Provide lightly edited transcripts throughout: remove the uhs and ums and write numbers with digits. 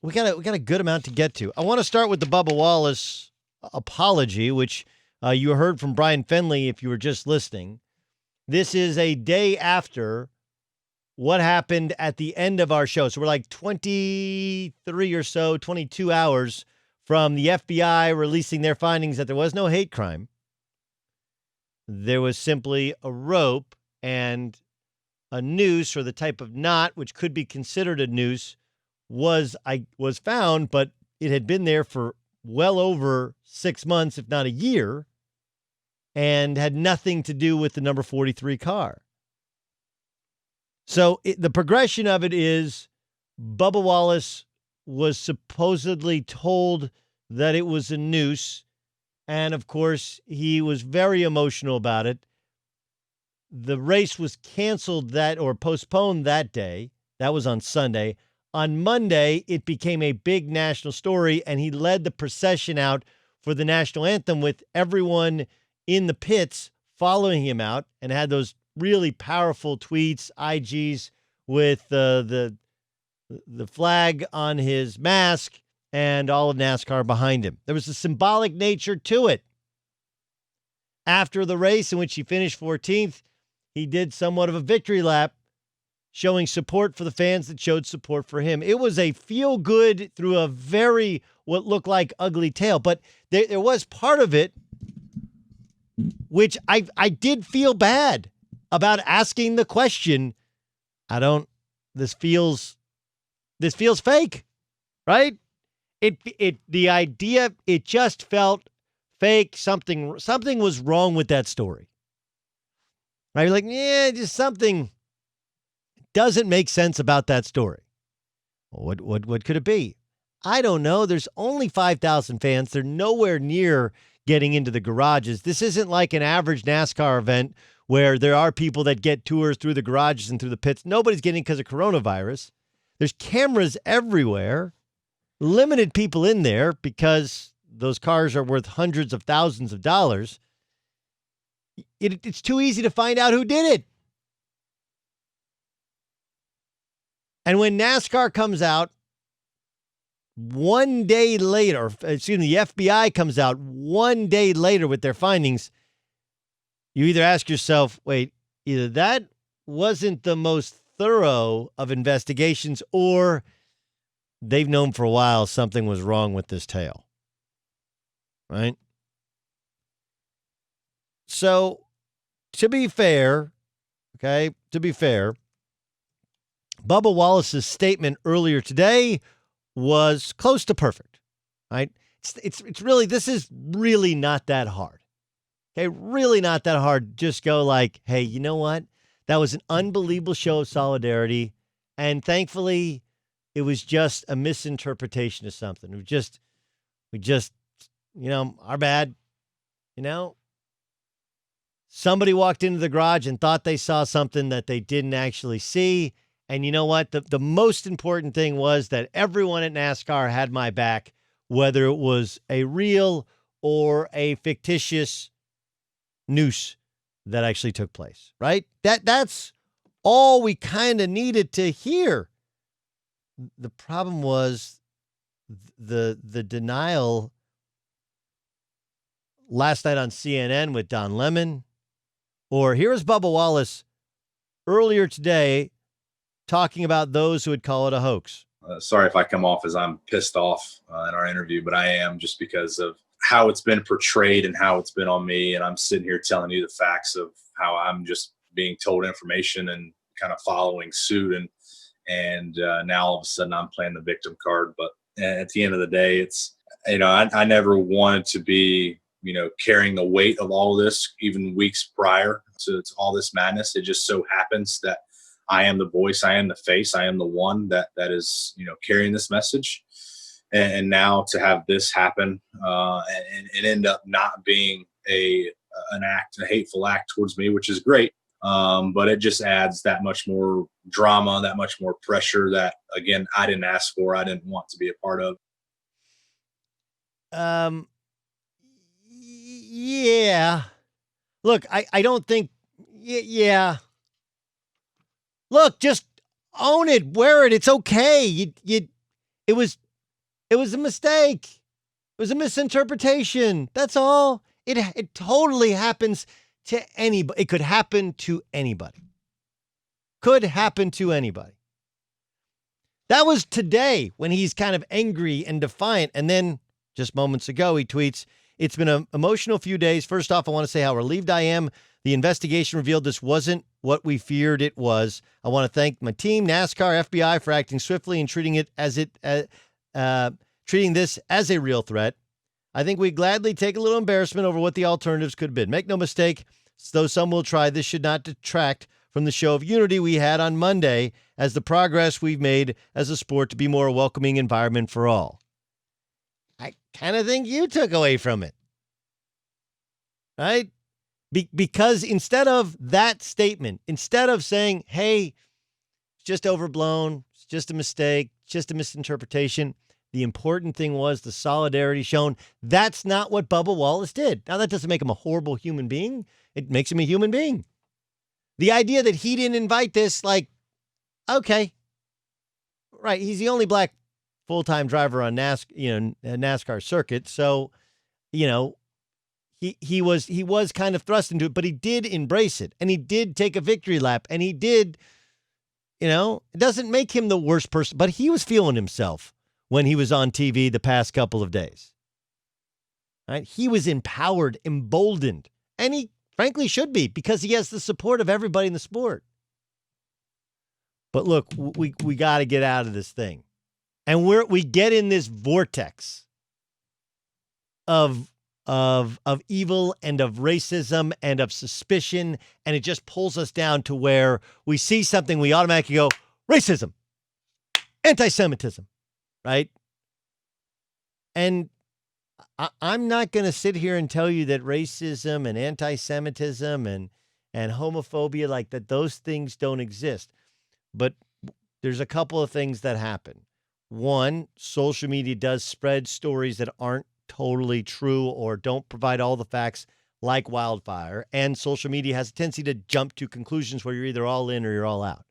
we got a good amount to get to. I want to start with the Bubba Wallace apology, which you heard from Brian Fenley if you were just listening. This is a day after what happened at the end of our show. So we're like 23 or so, 22 hours from the FBI releasing their findings that there was no hate crime. There was simply a rope and a noose, or the type of knot, which could be considered a noose, was found, but it had been there for well over 6 months, if not a year, and had nothing to do with the number 43 car. So the progression of it is Bubba Wallace was supposedly told that it was a noose. And of course, he was very emotional about it. The race was canceled or postponed that day. That was on Sunday. On Monday, it became a big national story, and he led the procession out for the national anthem with everyone in the pits following him out, and had those really powerful tweets, IGs, with the flag on his mask and all of NASCAR behind him. There was a symbolic nature to it. After the race, in which he finished 14th, he did somewhat of a victory lap, showing support for the fans that showed support for him. It was a feel-good through a very, what looked like, ugly tale. But there was part of it which I did feel bad about asking the question. This feels fake, right? The idea, it just felt fake. Something was wrong with that story. Right? You're like, yeah, just something doesn't make sense about that story. What could it be? I don't know. There's only 5,000 fans. They're nowhere near getting into the garages. This isn't like an average NASCAR event where there are people that get tours through the garages and through the pits. Nobody's getting because of coronavirus. There's cameras everywhere. Limited people in there because those cars are worth hundreds of thousands of dollars. It's too easy to find out who did it. And when NASCAR comes out one day later, the FBI comes out one day later with their findings, you either ask yourself, wait, either that wasn't the most thorough of investigations, or they've known for a while something was wrong with this tale. Right? So, to be fair, Bubba Wallace's statement earlier today was close to perfect, right? It's really, this is really not that hard. Okay, really not that hard. Just go like, hey, you know what? That was an unbelievable show of solidarity, and thankfully, it was just a misinterpretation of something. We just, our bad. Somebody walked into the garage and thought they saw something that they didn't actually see. And you know what? The most important thing was that everyone at NASCAR had my back, whether it was a real or a fictitious noose that actually took place, right? That's all we kind of needed to hear. The problem was the denial last night on CNN with Don Lemon, or here is Bubba Wallace earlier today talking about those who would call it a hoax. Sorry if I come off as I'm pissed off in our interview, but I am, just because of how it's been portrayed and how it's been on me. And I'm sitting here telling you the facts of how I'm just being told information and kind of following suit. And now all of a sudden I'm playing the victim card. But at the end of the day, it's, I never wanted to be, carrying the weight of all of this, even weeks prior to all this madness. It just so happens that I am the voice, I am the face, I am the one that is, carrying this message. And now to have this happen and end up not being an act, a hateful act towards me, which is great. But it just adds that much more drama, that much more pressure that, again, I didn't ask for, I didn't want to be a part of. Yeah. Look, I don't think, yeah. Look, just own it, wear it. It's okay. It was It was a mistake. It was a misinterpretation. That's all. It totally happens to anybody. It could happen to anybody. Could happen to anybody. That was today when he's kind of angry and defiant. And then just moments ago, he tweets, "It's been an emotional few days. First off, I want to say how relieved I am. The investigation revealed this wasn't what we feared it was. I want to thank my team, NASCAR, FBI, for acting swiftly and treating this as a real threat. I think we gladly take a little embarrassment over what the alternatives could have been. Make no mistake, though some will try, this should not detract from the show of unity we had on Monday as the progress we've made as a sport to be more welcoming environment for all." I kind of think you took away from it, right? Because instead of that statement, instead of saying, hey, it's just overblown, it's just a mistake, just a misinterpretation, the important thing was the solidarity shown. That's not what Bubba Wallace did. Now, that doesn't make him a horrible human being. It makes him a human being. The idea that he didn't invite this, like, okay, right, he's the only black full-time driver on NASCAR circuit, so, he was kind of thrust into it, but he did embrace it, and he did take a victory lap, and he did, it doesn't make him the worst person, but he was feeling himself when he was on TV the past couple of days. Right? He was empowered, emboldened, and he frankly should be because he has the support of everybody in the sport. But look, we got to get out of this thing. And we get in this vortex of evil and of racism and of suspicion, and it just pulls us down to where we see something, we automatically go, racism, anti-Semitism, right? And I'm not going to sit here and tell you that racism and anti-Semitism and homophobia, like that, those things don't exist. But there's a couple of things that happen. One, social media does spread stories that aren't totally true or don't provide all the facts like wildfire. And social media has a tendency to jump to conclusions where you're either all in or you're all out.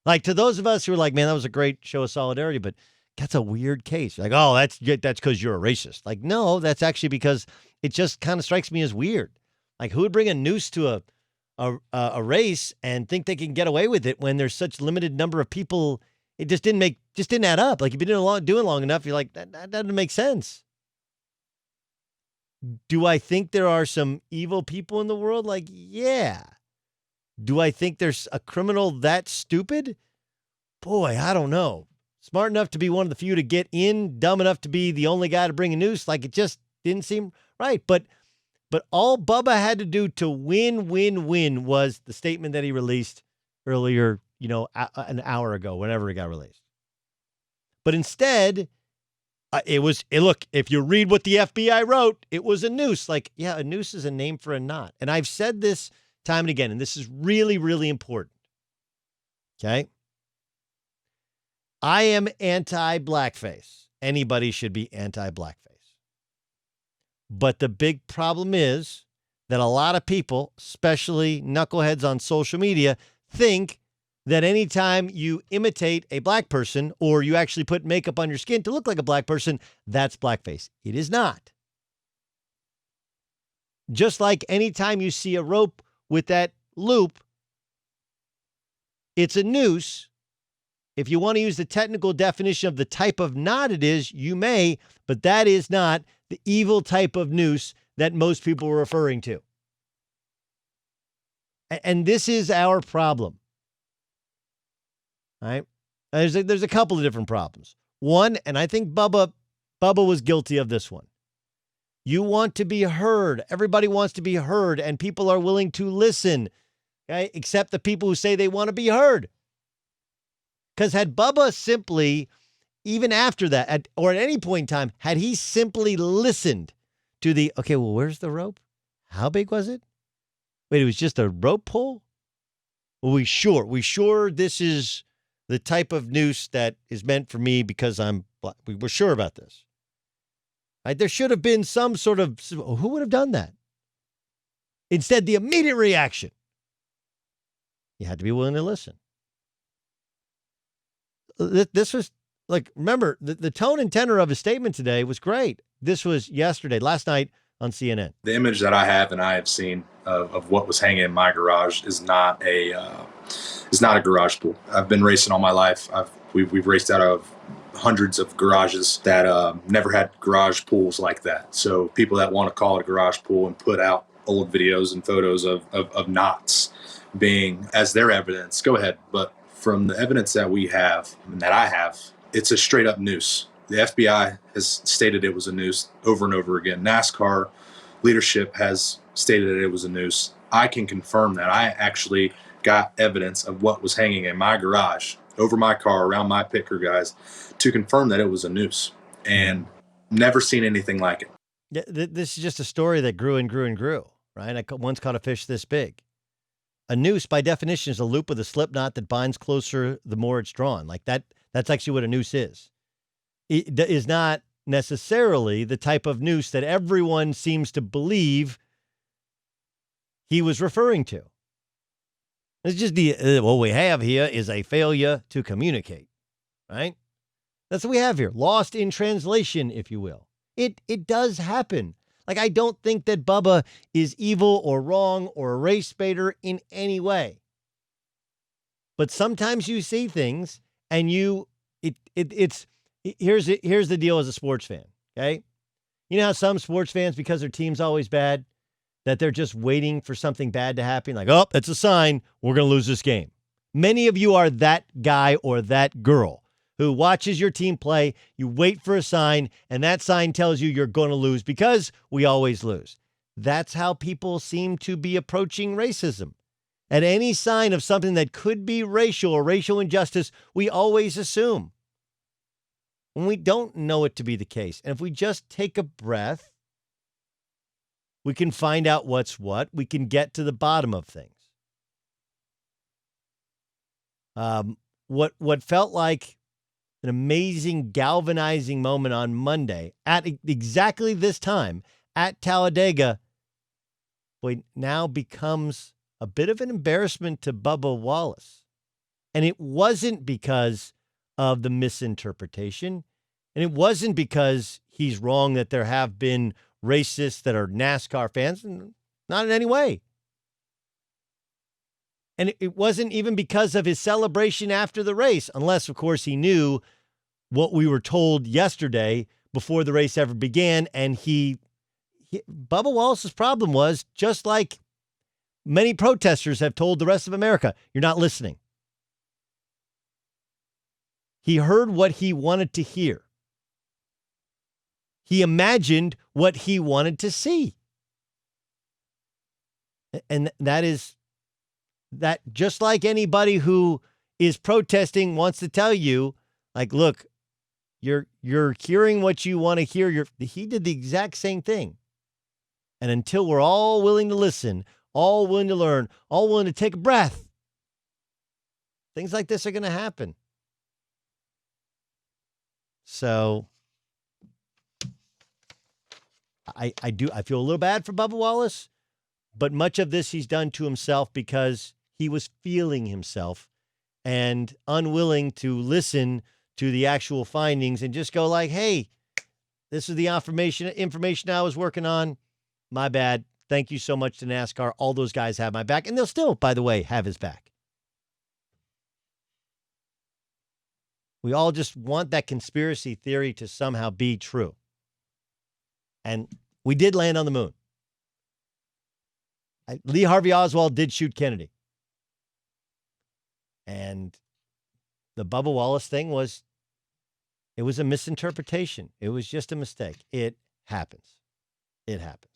Like to those of us who are like, man, that was a great show of solidarity, but that's a weird case. Like, oh, that's because you're a racist. Like, no, that's actually because it just kind of strikes me as weird. Like, who would bring a noose to a race and think they can get away with it when there's such limited number of people? It just didn't add up. Like, you've been doing long enough, you're like, that doesn't make sense. Do I think there are some evil people in the world? Like, yeah. Do I think there's a criminal that stupid? Boy, I don't know. Smart enough to be one of the few to get in, dumb enough to be the only guy to bring a noose. Like, it just didn't seem right. But all Bubba had to do to win was the statement that he released earlier, an hour ago, whenever it got released. But instead, look, if you read what the FBI wrote, it was a noose. Like, yeah, a noose is a name for a knot. And I've said this time and again, and this is really, really important. Okay? I am anti-blackface. Anybody should be anti-blackface. But the big problem is that a lot of people, especially knuckleheads on social media, think that anytime you imitate a black person or you actually put makeup on your skin to look like a black person, that's blackface. It is not. Just like anytime you see a rope with that loop, it's a noose. If you want to use the technical definition of the type of knot it is, you may, but that is not the evil type of noose that most people are referring to. And this is our problem. All right? There's a couple of different problems. One, and I think Bubba was guilty of this one. You want to be heard. Everybody wants to be heard, and people are willing to listen, okay? Except the people who say they want to be heard. Because had Bubba simply, even after that, or at any point in time, had he simply listened to okay, well, where's the rope? How big was it? Wait, it was just a rope pull? Well, we sure this is the type of noose that is meant for me because I'm black. We're sure about this. Right? There should have been some sort of, who would have done that? Instead, the immediate reaction. You had to be willing to listen. This was, Look, remember, the tone and tenor of his statement today was great. This was last night on CNN. The image that I have and I have seen of what was hanging in my garage is not a garage pool. I've been racing all my life. We've raced out of hundreds of garages that never had garage pools like that. So people that want to call it a garage pool and put out old videos and photos of knots being as their evidence, go ahead. But from the evidence that we have and that I have, it's a straight up noose. The FBI has stated it was a noose over and over again. NASCAR leadership has stated that it was a noose. I can confirm that. I actually got evidence of what was hanging in my garage, over my car, around my pit crew guys, to confirm that it was a noose, and never seen anything like it. Yeah, this is just a story that grew and grew and grew, right? I once caught a fish this big. A noose, by definition, is a loop with a slip knot that binds closer the more it's drawn. Like that. That's actually what a noose is. It is not necessarily the type of noose that everyone seems to believe he was referring to. It's just what we have here is a failure to communicate, right? That's what we have here. Lost in translation, if you will. It does happen. Like, I don't think that Bubba is evil or wrong or a race baiter in any way. But sometimes you see things and here's the deal as a sports fan, okay? You know how some sports fans, because their team's always bad, that they're just waiting for something bad to happen? Like, oh, it's a sign we're going to lose this game. Many of you are that guy or that girl who watches your team play, you wait for a sign, and that sign tells you you're going to lose because we always lose. That's how people seem to be approaching racism. At any sign of something that could be racial or racial injustice, we always assume. When we don't know it to be the case. And if we just take a breath, we can find out what's what. We can get to the bottom of things. What felt like an amazing galvanizing moment on Monday at exactly this time at Talladega, now becomes a bit of an embarrassment to Bubba Wallace. And it wasn't because of the misinterpretation. And it wasn't because he's wrong that there have been racists that are NASCAR fans. Not in any way. And it wasn't even because of his celebration after the race, unless, of course, he knew what we were told yesterday before the race ever began. And Bubba Wallace's problem was, just like many protesters have told the rest of America, you're not listening. He heard what he wanted to hear. He imagined what he wanted to see. And that is that, just like anybody who is protesting wants to tell you, like, look, you're hearing what you want to hear. He did the exact same thing. And until we're all willing to listen, all willing to learn, all willing to take a breath, things like this are going to happen. So I feel a little bad for Bubba Wallace, but much of this he's done to himself because he was feeling himself and unwilling to listen to the actual findings and just go like, hey, this is the information I was working on. My bad. Thank you so much to NASCAR. All those guys have my back, and they'll still, by the way, have his back. We all just want that conspiracy theory to somehow be true. And we did land on the moon. Lee Harvey Oswald did shoot Kennedy. And the Bubba Wallace thing was a misinterpretation. It was just a mistake. It happens. It happens.